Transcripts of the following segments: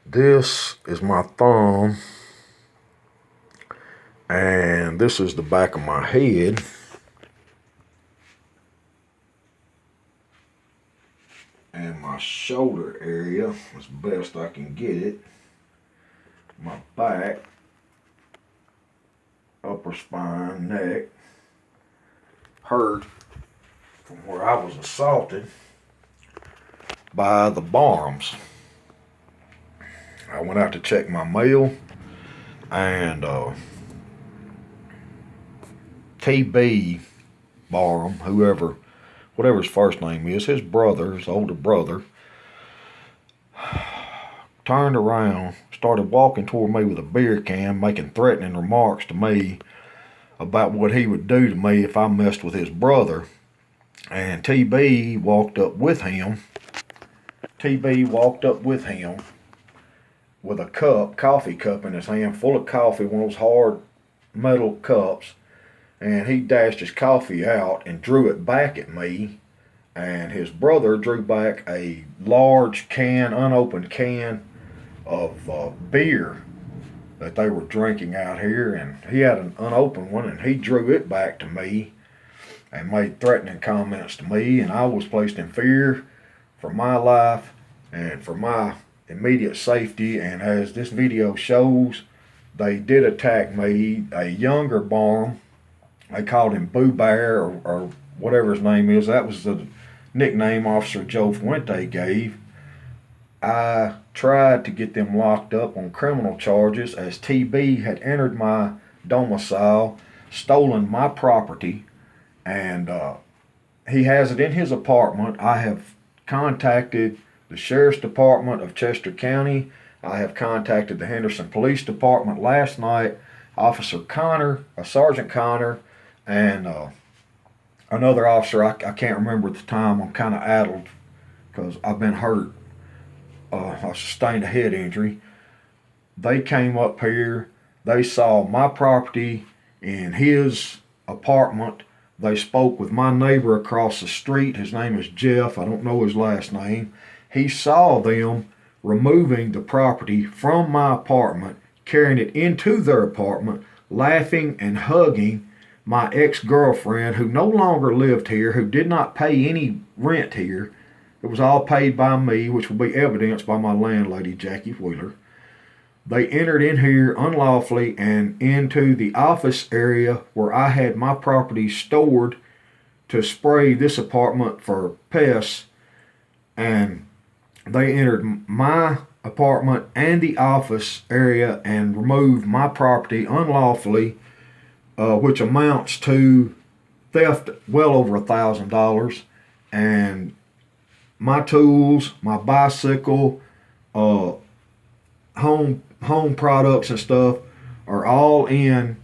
This is my thumb, and this is the back of my head. And my shoulder area, as best I can get it. My back, upper spine, neck, hurt from where I was assaulted by the Barhams. I went out to check my mail, and TB Barham, whatever his first name is, his older brother, turned around, started walking toward me with a beer can, making threatening remarks to me about what he would do to me if I messed with his brother. And TB walked up with him. With a coffee cup in his hand, full of coffee, one of those hard metal cups, and he dashed his coffee out and drew it back at me, and his brother drew back a large unopened can of beer that they were drinking out here, and he had an unopened one, and he drew it back to me and made threatening comments to me, and I was placed in fear for my life and for my immediate safety. And as this video shows, they did attack me. A younger Barham, they called him Boo Bear or whatever his name is. That was the nickname Officer Joe Fuente gave. I tried to get them locked up on criminal charges as TB had entered my domicile, stolen my property, and he has it in his apartment. I have contacted the Sheriff's Department of Chester County. I have contacted the Henderson Police Department last night. Sergeant Connor, and another officer, I can't remember at the time. I'm kind of addled because I've been hurt. I sustained a head injury. They came up here. They saw my property in his apartment. They spoke with my neighbor across the street. His name is Jeff. I don't know his last name. He saw them removing the property from my apartment, carrying it into their apartment, laughing and hugging my ex-girlfriend, who no longer lived here, who did not pay any rent here. It was all paid by me, which will be evidenced by my landlady, Jackie Wheeler. They entered in here unlawfully and into the office area where I had my property stored to spray this apartment for pests, and they entered my apartment and the office area and removed my property unlawfully, which amounts to theft well over $1,000, and my tools, my bicycle, home products and stuff are all in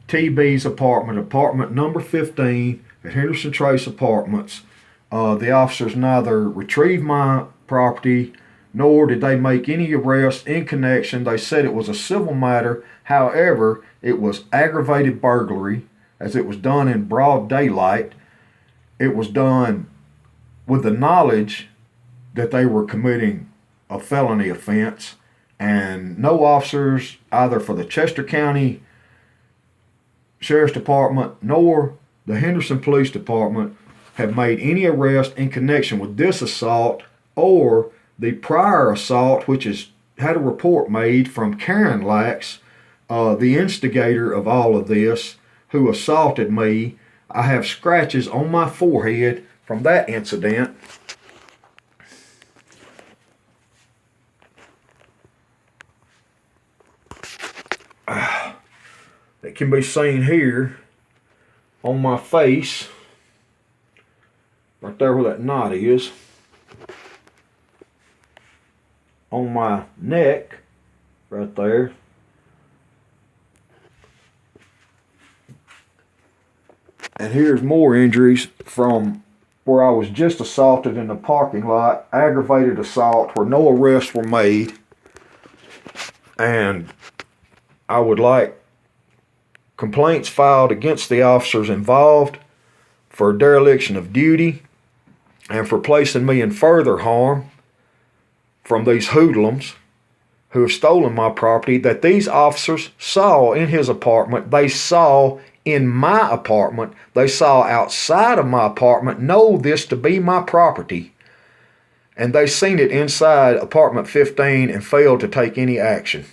TB's apartment number 15 at Henderson Trace Apartments. The officers neither retrieved my property nor did they make any arrests in connection. They said it was a civil matter. However, it was aggravated burglary, as it was done in broad daylight. It was done with the knowledge that they were committing a felony offense, and no officers, either for the Chester County Sheriff's Department nor the Henderson Police Department, have made any arrest in connection with this assault or the prior assault, which has had a report made from Karen Lax, the instigator of all of this, who assaulted me. I have scratches on my forehead from that incident. It can be seen here on my face, right there where that knot is, on my neck, right there, and here's more injuries from where I was just assaulted in the parking lot, aggravated assault where no arrests were made, and I would like complaints filed against the officers involved for dereliction of duty and for placing me in further harm from these hoodlums who have stolen my property that these officers saw in his apartment, they saw in my apartment, they saw outside of my apartment, know this to be my property, and they seen it inside apartment 15 and failed to take any action.